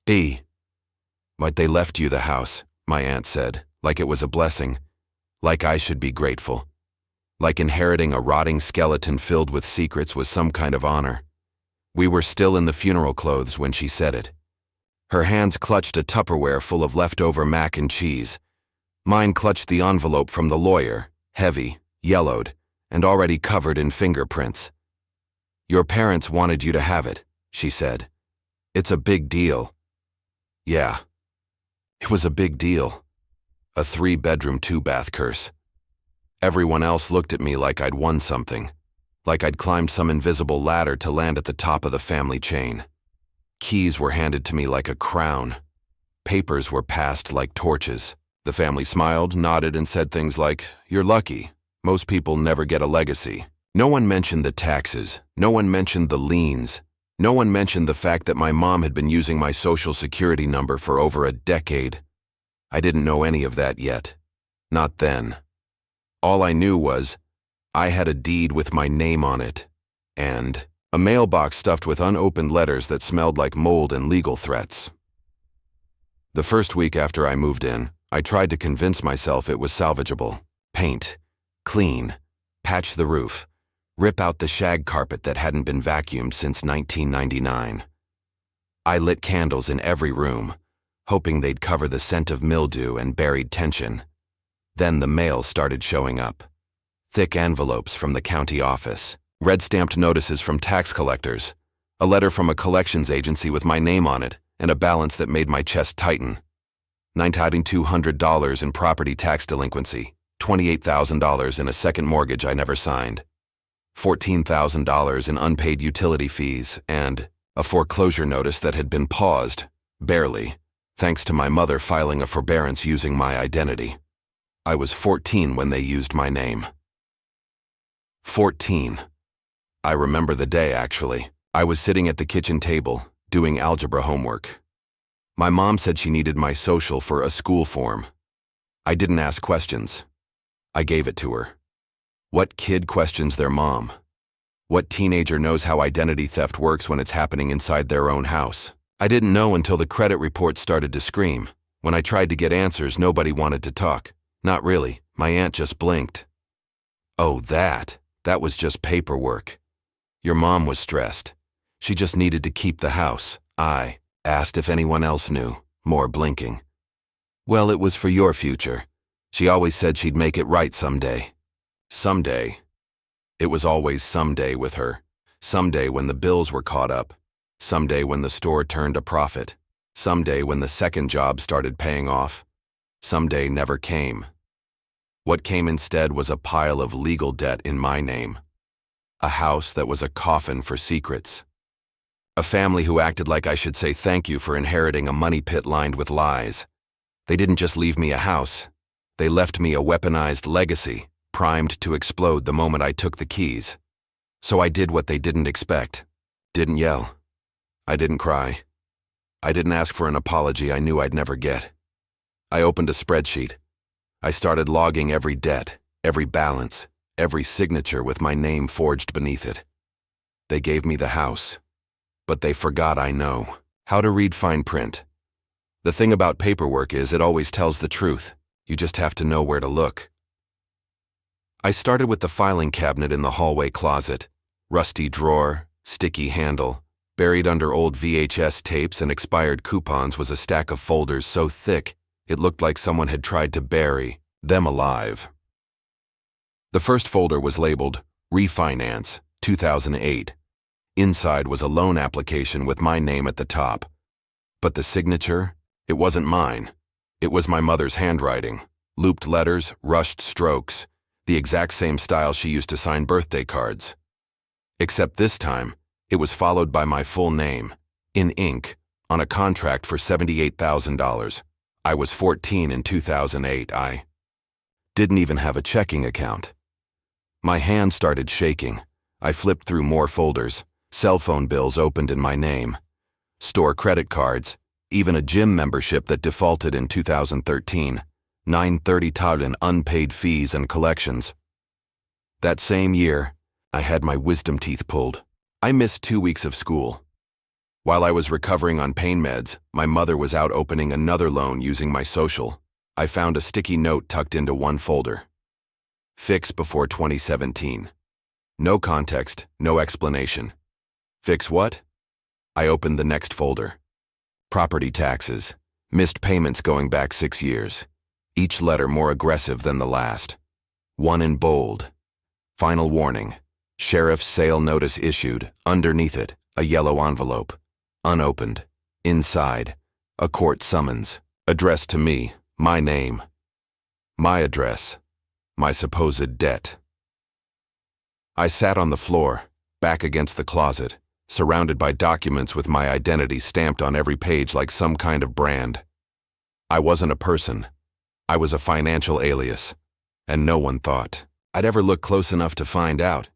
But they left you the house, my aunt said, like it was a blessing, like I should be grateful. Like inheriting a rotting skeleton filled with secrets was some kind of honor. We were still in the funeral clothes when she said it. Her hands clutched a Tupperware full of leftover mac and cheese. Mine clutched the envelope from the lawyer, heavy, yellowed, and already covered in fingerprints. Your parents wanted you to have it, she said. It's a big deal. Yeah. It was a big deal. A 3-bedroom, 2-bath curse. Everyone else looked at me like I'd won something, like I'd climbed some invisible ladder to land at the top of the family chain. Keys were handed to me like a crown. Papers were passed like torches. The family smiled, nodded, and said things like, "You're lucky. Most people never get a legacy." No one mentioned the taxes. No one mentioned the liens. No one mentioned the fact that my mom had been using my social security number for over a decade. I didn't know any of that yet. Not then. All I knew was, I had a deed with my name on it, and a mailbox stuffed with unopened letters that smelled like mold and legal threats. The first week after I moved in, I tried to convince myself it was salvageable. Paint, clean, patch the roof, rip out the shag carpet that hadn't been vacuumed since 1999. I lit candles in every room, hoping they'd cover the scent of mildew and buried tension. Then the mail started showing up. Thick envelopes from the county office, red-stamped notices from tax collectors, a letter from a collections agency with my name on it, and a balance that made my chest tighten. $9,200 in property tax delinquency, $28,000 in a second mortgage I never signed, $14,000 in unpaid utility fees, and a foreclosure notice that had been paused, barely, thanks to my mother filing a forbearance using my identity. I was 14 when they used my name. 14. I remember the day, actually. I was sitting at the kitchen table, doing algebra homework. My mom said she needed my social for a school form. I didn't ask questions. I gave it to her. What kid questions their mom? What teenager knows how identity theft works when it's happening inside their own house? I didn't know until the credit report started to scream. When I tried to get answers, nobody wanted to talk. Not really. My aunt just blinked. Oh, that was just paperwork. Your mom was stressed. She just needed to keep the house. I asked if anyone else knew. More blinking. Well, it was for your future. She always said she'd make it right someday. Someday. It was always someday with her. Someday when the bills were caught up. Someday when the store turned a profit. Someday when the second job started paying off. Someday never came. What came instead was a pile of legal debt in my name. A house that was a coffin for secrets. A family who acted like I should say thank you for inheriting a money pit lined with lies. They didn't just leave me a house. They left me a weaponized legacy, primed to explode the moment I took the keys. So I did what they didn't expect. Didn't yell. I didn't cry. I didn't ask for an apology I knew I'd never get. I opened a spreadsheet. I started logging every debt, every balance, every signature with my name forged beneath it. They gave me the house, but they forgot I know how to read fine print. The thing about paperwork is it always tells the truth. You just have to know where to look. I started with the filing cabinet in the hallway closet. Rusty drawer, sticky handle. Buried under old VHS tapes and expired coupons was a stack of folders so thick it looked like someone had tried to bury them alive. The first folder was labeled Refinance, 2008. Inside was a loan application with my name at the top. But the signature, it wasn't mine. It was my mother's handwriting. Looped letters, rushed strokes, the exact same style she used to sign birthday cards. Except this time, it was followed by my full name, in ink, on a contract for $78,000. I was 14 in 2008. I didn't even have a checking account. My hand started shaking. I flipped through more folders. Cell phone bills opened in my name. Store credit cards, even a gym membership that defaulted in 2013. $930 in unpaid fees and collections. That same year, I had my wisdom teeth pulled. I missed 2 weeks of school. While I was recovering on pain meds, my mother was out opening another loan using my social. I found a sticky note tucked into one folder. Fix before 2017. No context, no explanation. Fix what? I opened the next folder. Property taxes. Missed payments going back 6 years. Each letter more aggressive than the last. One in bold. Final warning. Sheriff's sale notice issued. Underneath it, a yellow envelope. Unopened. Inside, a court summons. Addressed to me, my name. My address. My supposed debt. I sat on the floor, back against the closet, surrounded by documents with my identity stamped on every page like some kind of brand. I wasn't a person. I was a financial alias, and no one thought I'd ever look close enough to find out.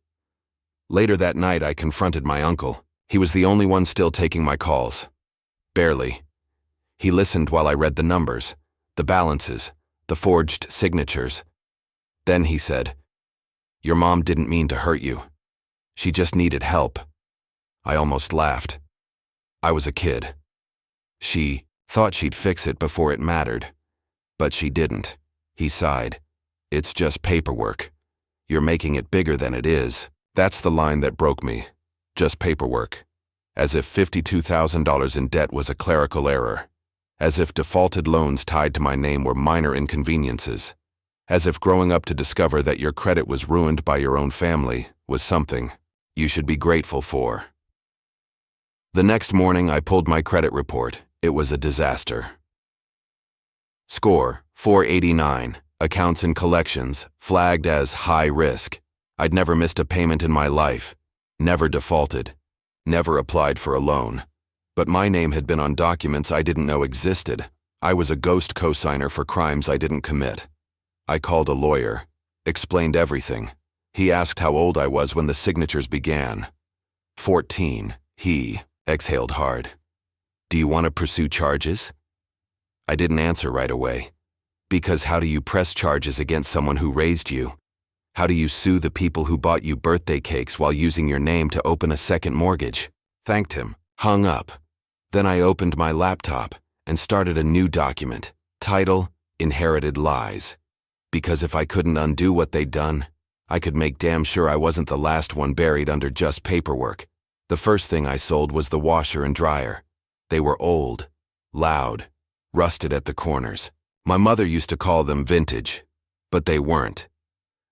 Later that night, I confronted my uncle. He was the only one still taking my calls. Barely. He listened while I read the numbers, the balances, the forged signatures. Then he said, "Your mom didn't mean to hurt you. She just needed help." I almost laughed. I was a kid. She thought she'd fix it before it mattered. But she didn't. He sighed. "It's just paperwork. You're making it bigger than it is." That's the line that broke me. Just paperwork. As if $52,000 in debt was a clerical error. As if defaulted loans tied to my name were minor inconveniences. As if growing up to discover that your credit was ruined by your own family was something you should be grateful for. The next morning, I pulled my credit report. It was a disaster. Score, 489. Accounts and collections, flagged as high risk. I'd never missed a payment in my life. Never defaulted. Never applied for a loan. But my name had been on documents I didn't know existed. I was a ghost cosigner for crimes I didn't commit. I called a lawyer. Explained everything. He asked how old I was when the signatures began. 14. He exhaled hard. "Do you want to pursue charges?" I didn't answer right away. Because how do you press charges against someone who raised you? How do you sue the people who bought you birthday cakes while using your name to open a second mortgage? Thanked him. Hung up. Then I opened my laptop and started a new document. Title, Inherited Lies. Because if I couldn't undo what they'd done, I could make damn sure I wasn't the last one buried under just paperwork. The first thing I sold was the washer and dryer. They were old, loud, rusted at the corners. My mother used to call them vintage, but they weren't.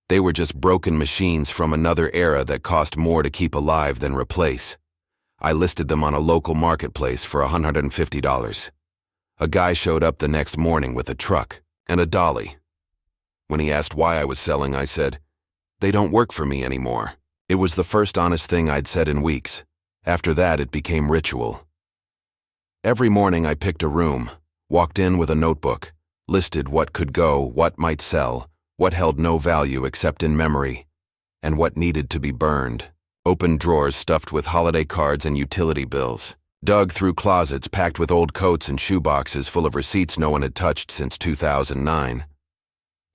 They were just broken machines from another era that cost more to keep alive than replace. I listed them on a local marketplace for $150. A guy showed up the next morning with a truck and a dolly. When he asked why I was selling, I said, "They don't work for me anymore." It was the first honest thing I'd said in weeks. After that, it became ritual. Every morning I picked a room, walked in with a notebook, listed what could go, what might sell, what held no value except in memory, and what needed to be burned. Opened drawers stuffed with holiday cards and utility bills. Dug through closets packed with old coats and shoeboxes full of receipts no one had touched since 2009.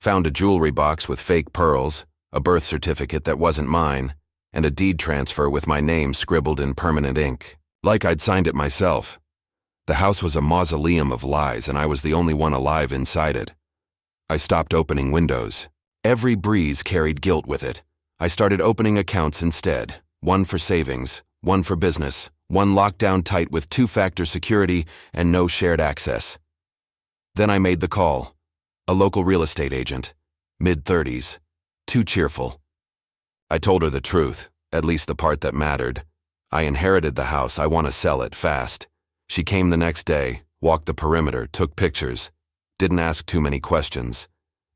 Found a jewelry box with fake pearls, a birth certificate that wasn't mine, and a deed transfer with my name scribbled in permanent ink, like I'd signed it myself. The house was a mausoleum of lies, and I was the only one alive inside it. I stopped opening windows. Every breeze carried guilt with it. I started opening accounts instead, one for savings, one for business, one locked down tight with two-factor security and no shared access. Then I made the call. A local real estate agent, mid-30s, too cheerful. I told her the truth, at least the part that mattered. I inherited the house, I want to sell it fast. She came the next day, walked the perimeter, took pictures. Didn't ask too many questions.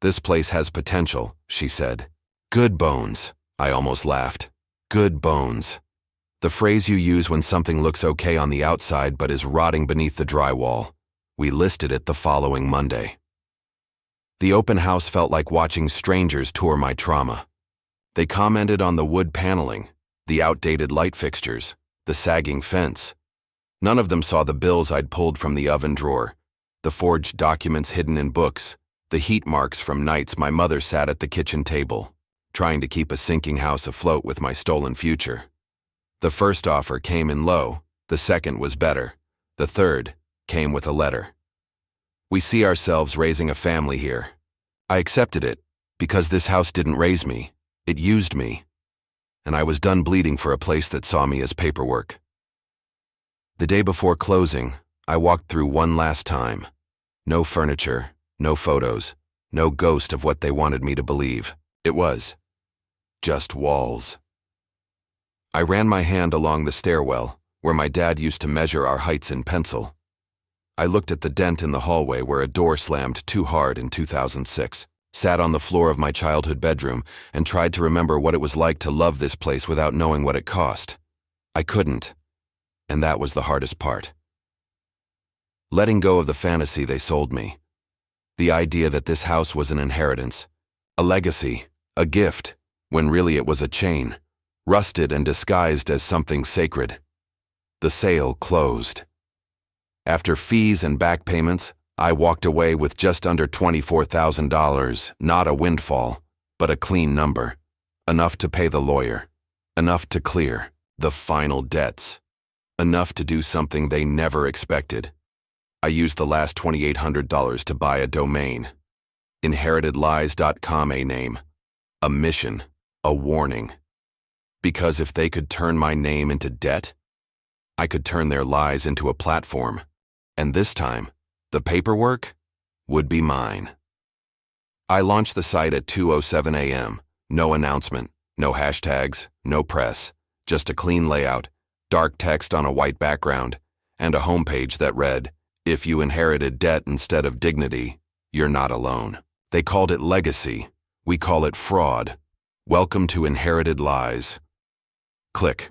"This place has potential," she said. Good bones, I almost laughed. Good bones. The phrase you use when something looks okay on the outside but is rotting beneath the drywall. We listed it the following Monday. The open house felt like watching strangers tour my trauma. They commented on the wood paneling, the outdated light fixtures, the sagging fence. None of them saw the bills I'd pulled from the oven drawer, the forged documents hidden in books, the heat marks from nights my mother sat at the kitchen table, trying to keep a sinking house afloat with my stolen future. The first offer came in low, The second was better. The third came with a letter. We see ourselves raising a family here. I accepted it because this house didn't raise me. It used me. And I was done bleeding for a place that saw me as paperwork. The day before closing, I walked through one last time. No furniture, no photos, no ghost of what they wanted me to believe. It was just walls. I ran my hand along the stairwell, where my dad used to measure our heights in pencil. I looked at the dent in the hallway where a door slammed too hard in 2006, sat on the floor of my childhood bedroom, and tried to remember what it was like to love this place without knowing what it cost. I couldn't, and that was the hardest part. Letting go of the fantasy they sold me. The idea that this house was an inheritance, a legacy, a gift, when really it was a chain, rusted and disguised as something sacred. The sale closed. After fees and back payments, I walked away with just under $24,000, not a windfall, but a clean number. Enough to pay the lawyer. Enough to clear the final debts. Enough to do something they never expected. I used the last $2,800 to buy a domain. InheritedLies.com, a name, a mission, a warning. Because if they could turn my name into debt, I could turn their lies into a platform. And this time, the paperwork would be mine. I launched the site at 2:07 a.m. No announcement, no hashtags, no press, just a clean layout, dark text on a white background, and a homepage that read, "If you inherited debt instead of dignity, you're not alone." They called it legacy. We call it fraud. Welcome to Inherited Lies. Click.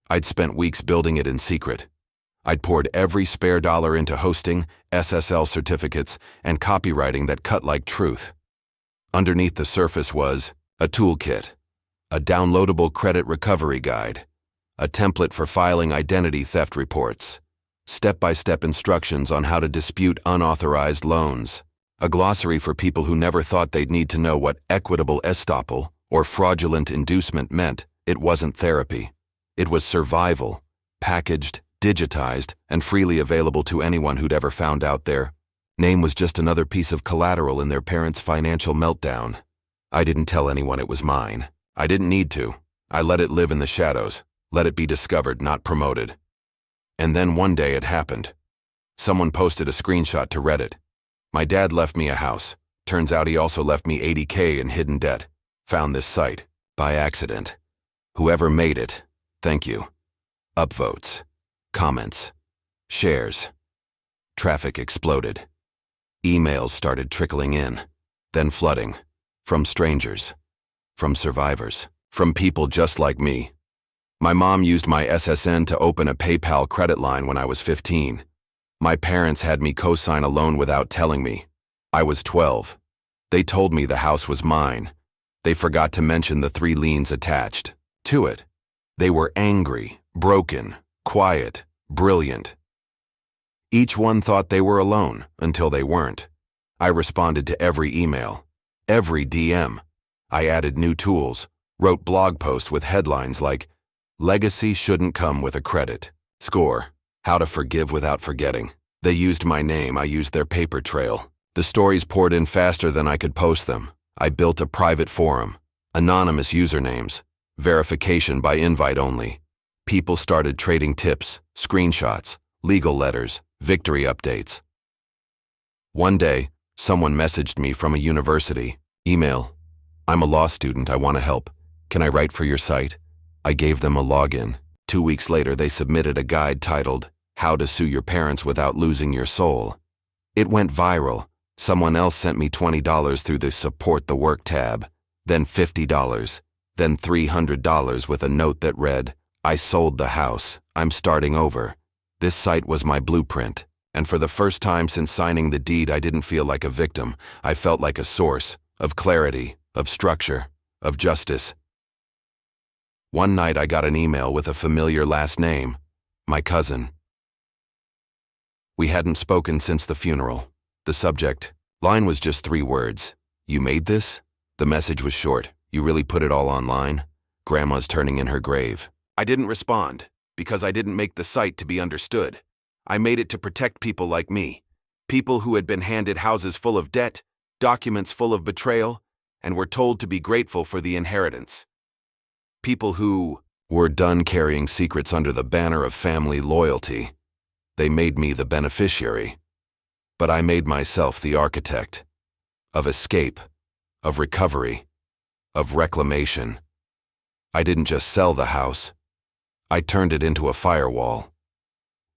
I'd spent weeks building it in secret. I'd poured every spare dollar into hosting, SSL certificates, and copywriting that cut like truth. Underneath the surface was a toolkit, a downloadable credit recovery guide, a template for filing identity theft reports, step-by-step instructions on how to dispute unauthorized loans, a glossary for people who never thought they'd need to know what equitable estoppel or fraudulent inducement meant. It wasn't therapy. It was survival, packaged, digitized, and freely available to anyone who'd ever found out their name was just another piece of collateral in their parents' financial meltdown. I didn't tell anyone it was mine. I didn't need to. I let it live in the shadows, let it be discovered, not promoted. And then one day it happened. Someone posted a screenshot to Reddit. My dad left me a house. Turns out he also left me $80K in hidden debt. Found this site by accident. Whoever made it, thank you. Upvotes. Comments, shares. Traffic exploded. Emails started trickling in, then flooding. From strangers, from survivors, from people just like me. My mom used my SSN to open a PayPal credit line when I was 15. My parents had me co-sign a loan without telling me. I was 12. They told me the house was mine. They forgot to mention the 3 liens attached to it. They were angry, broken, quiet, brilliant. Each one thought they were alone until they weren't. I responded to every email, every DM. I added new tools, wrote blog posts with headlines like, "Legacy shouldn't come with a credit score. How to forgive without forgetting." They used my name, I used their paper trail. The stories poured in faster than I could post them. I built a private forum, anonymous usernames, verification by invite only. People started trading tips, screenshots, legal letters, victory updates. One day, someone messaged me from a university. Email. "I'm a law student, I want to help. Can I write for your site?" I gave them a login. 2 weeks later, they submitted a guide titled, "How to Sue Your Parents Without Losing Your Soul." It went viral. Someone else sent me $20 through the Support the Work tab, then $50, then $300 with a note that read, "I sold the house. I'm starting over." This site was my blueprint, and for the first time since signing the deed, I didn't feel like a victim. I felt like a source of clarity, of structure, of justice. One night I got an email with a familiar last name, my cousin. We hadn't spoken since the funeral. The subject line was just 3 words. "You made this?" The message was short. "You really put it all online? Grandma's turning in her grave." I didn't respond. because I didn't make the site to be understood. I made it to protect people like me, people who had been handed houses full of debt, documents full of betrayal, and were told to be grateful for the inheritance. People who were done carrying secrets under the banner of family loyalty. They made me the beneficiary. But I made myself the architect of escape, of recovery, of reclamation. I didn't just sell the house. I turned it into a firewall.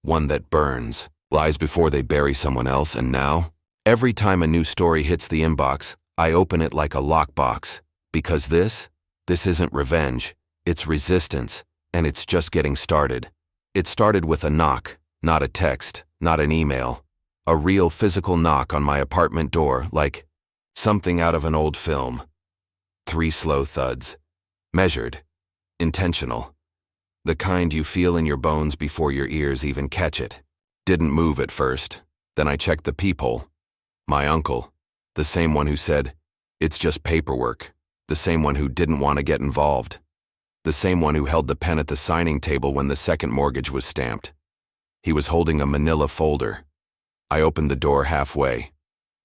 One that burns, lies before they bury someone else, and now, every time a new story hits the inbox, I open it like a lockbox. Because this isn't revenge, it's resistance, and it's just getting started. It started with a knock, not a text, not an email. A real physical knock on my apartment door, like something out of an old film. 3 slow thuds. Measured. Intentional. The kind you feel in your bones before your ears even catch it. Didn't move at first. Then I checked the peephole. My uncle, the same one who said, "It's just paperwork," the same one who didn't want to get involved, the same one who held the pen at the signing table when the second mortgage was stamped. He was holding a manila folder. I opened the door halfway.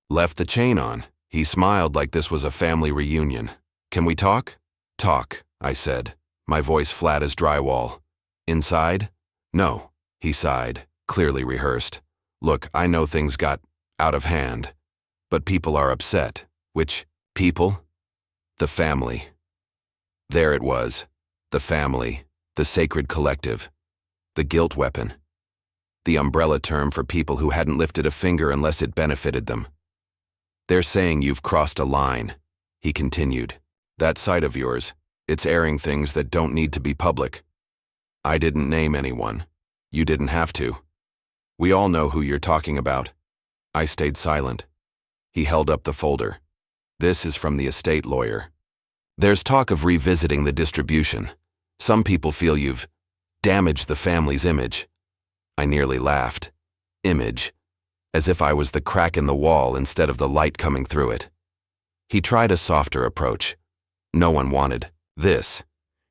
Left the chain on. He smiled like this was a family reunion. "Can we talk?" "Talk," I said, my voice flat as drywall. "Inside?" "No," he sighed, clearly rehearsed. "Look, I know things got out of hand, but people are upset." "Which people?" "The family." There it was. The family. The sacred collective. The guilt weapon. The umbrella term for people who hadn't lifted a finger unless it benefited them. "They're saying you've crossed a line," he continued. "That side of yours, it's airing things that don't need to be public." I didn't name anyone. You didn't have to. We all know who you're talking about. I stayed silent. He held up the folder. "This is from the estate lawyer. There's talk of revisiting the distribution. Some people feel you've damaged the family's image." I nearly laughed. Image. As if I was the crack in the wall instead of the light coming through it. He tried a softer approach. "No one wanted this.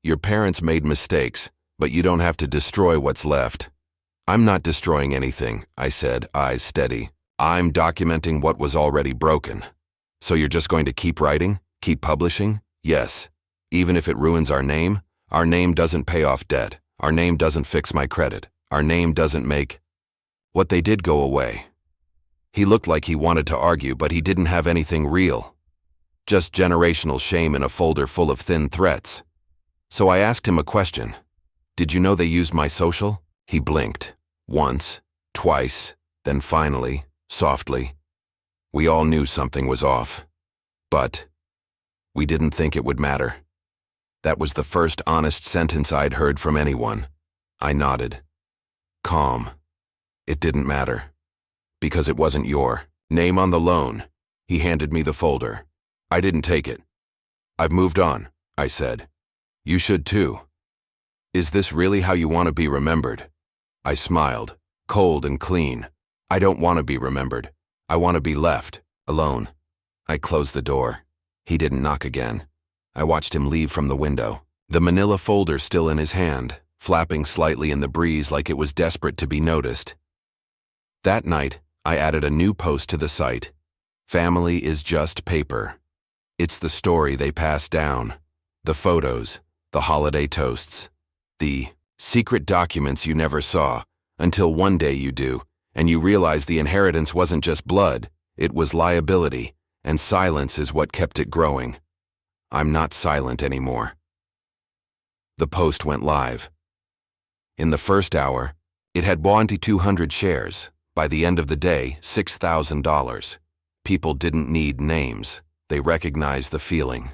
Your parents made mistakes, but you don't have to destroy what's left." "I'm not destroying anything," I said, eyes steady. "I'm documenting what was already broken." "So you're just going to keep writing? Keep publishing?" "Yes. Even if it ruins our name doesn't pay off debt. Our name doesn't fix my credit. Our name doesn't make what they did go away." He looked like he wanted to argue, but he didn't have anything real. Just generational shame in a folder full of thin threats. So I asked him a question. "Did you know they used my social?" He blinked. Once, twice, then finally, softly. We all knew something was off. But we didn't think it would matter. That was the first honest sentence I'd heard from anyone. I nodded. Calm. "It didn't matter. Because it wasn't your name on the loan." He handed me the folder. I didn't take it. "I've moved on," I said. "You should too." "Is this really how you want to be remembered?" I smiled, cold and clean. "I don't want to be remembered. I want to be left, alone." I closed the door. He didn't knock again. I watched him leave from the window, the manila folder still in his hand, flapping slightly in the breeze like it was desperate to be noticed. That night, I added a new post to the site. Family is just paper. It's the story they pass down, the photos, the holiday toasts, the secret documents you never saw, until one day you do, and you realize the inheritance wasn't just blood, it was liability, and silence is what kept it growing. I'm not silent anymore. The post went live. In the first hour, it had 200 shares. By the end of the day, $6,000. People didn't need names. They recognized the feeling.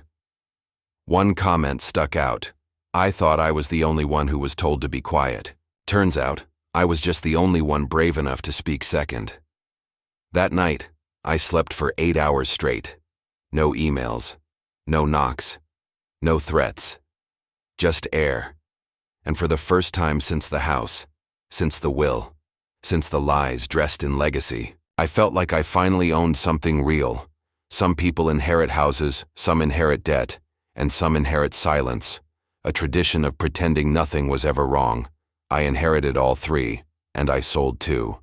One comment stuck out. I thought I was the only one who was told to be quiet. Turns out, I was just the only one brave enough to speak second. That night, I slept for 8 hours straight. No emails, no knocks, no threats. Just air. And for the first time since the house, since the will, since the lies dressed in legacy, I felt like I finally owned something real. Some people inherit houses, some inherit debt, and some inherit silence, a tradition of pretending nothing was ever wrong. I inherited all three, and I sold two.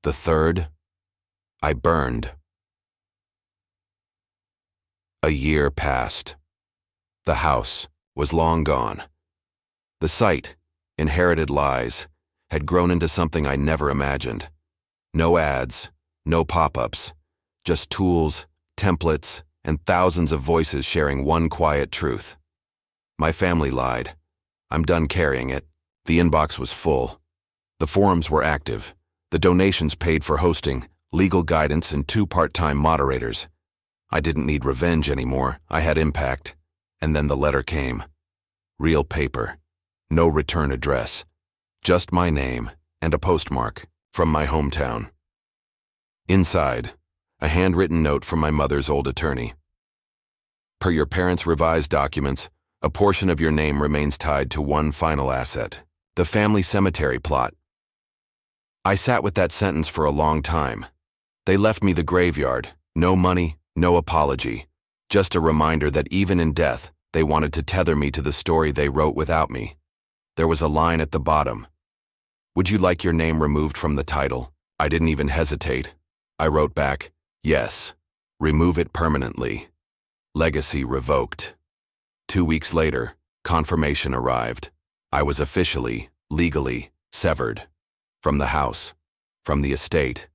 The third, I burned. A year passed. The house was long gone. The site, Inherited Lies, had grown into something I never imagined. No ads, no pop-ups, just tools, templates, and thousands of voices sharing one quiet truth. My family lied. I'm done carrying it. The inbox was full. The forums were active. The donations paid for hosting, legal guidance, and 2 part-time moderators. I didn't need revenge anymore. I had impact. And then the letter came. Real paper. No return address. Just my name and a postmark from my hometown. Inside, a handwritten note from my mother's old attorney. Per your parents' revised documents, a portion of your name remains tied to one final asset, the family cemetery plot. I sat with that sentence for a long time. They left me the graveyard, no money, no apology, just a reminder that even in death, they wanted to tether me to the story they wrote without me. There was a line at the bottom. Would you like your name removed from the title? I didn't even hesitate. I wrote back, yes. Remove it permanently. Legacy revoked. 2 weeks later, confirmation arrived. I was officially, legally, severed. From the house, from the estate,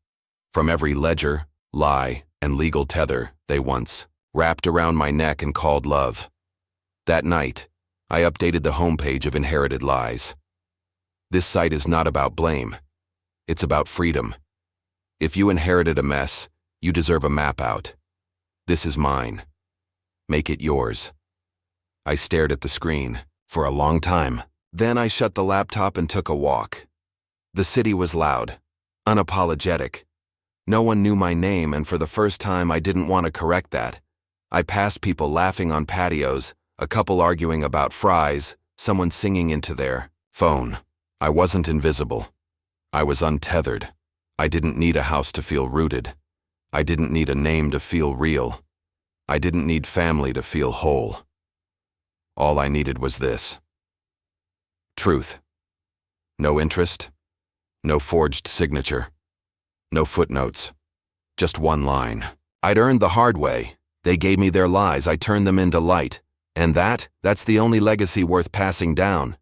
from every ledger, lie, and legal tether they once wrapped around my neck and called love. That night, I updated the homepage of Inherited Lies. This site is not about blame. It's about freedom. If you inherited a mess, you deserve a map out. This is mine. Make it yours. I stared at the screen for a long time. Then I shut the laptop and took a walk. The city was loud, unapologetic. No one knew my name, and for the first time I didn't want to correct that. I passed people laughing on patios, a couple arguing about fries, someone singing into their phone. I wasn't invisible. I was untethered. I didn't need a house to feel rooted. I didn't need a name to feel real. I didn't need family to feel whole. All I needed was this. Truth. No interest. No forged signature. No footnotes. Just one line. I'd earned the hard way. They gave me their lies. I turned them into light. And that's the only legacy worth passing down.